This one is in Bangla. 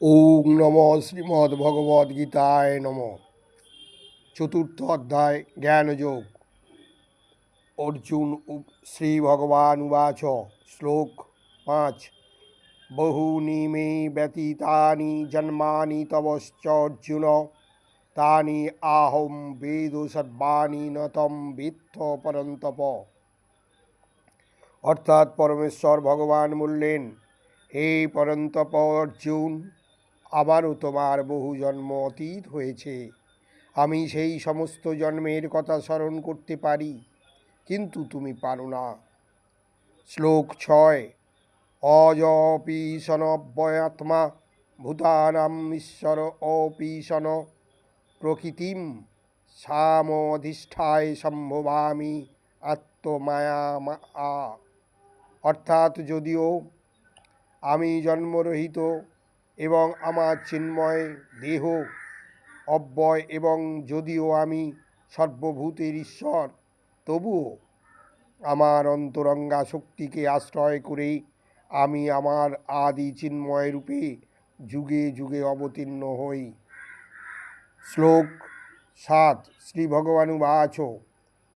ওম নম শ্রীমদ্ভগবদ্গীতায় নম। চতুর্থ অধ্যায় জ্ঞানযোগ। অর্জুন শ্রী ভগবান উবাচ। শ্লোক 5। বহূনি মে ব্যতীতানি জন্মানি তবশ্চ অর্জুন, তানি আহম বেদ সর্বাণি ন তম বেত্থ পরন্তপ। অর্থাৎ পরমেশ্বর ভগবান বললেন, হে পরন্তপ অর্জুন, আমারও তোমার বহু জন্ম অতীত হয়েছে। আমি সেই সমস্ত জন্মের কথা স্মরণ করতে পারি, কিন্তু তুমি পারো না। শ্লোক 6। অজপি সনব্যয়াত্মা ভূতানাম ঈশ্বর অপি সন প্রকৃতিম সামধিষ্ঠায় সম্ভবামি আত্মমায়া। অর্থাৎ যদিও আমি জন্মরহিত এবং আমার চিন্ময় দেহ অব্যয় এবং যদিও আমি সর্বভূতের ঈশ্বর, তবুও আমার অন্তরঙ্গা শক্তিকে আশ্রয় করে আমি আমার আদি চিন্ময় রূপে যুগে যুগে অবতীর্ণ হই। শ্লোক 7। শ্রী ভগবান উবাচ।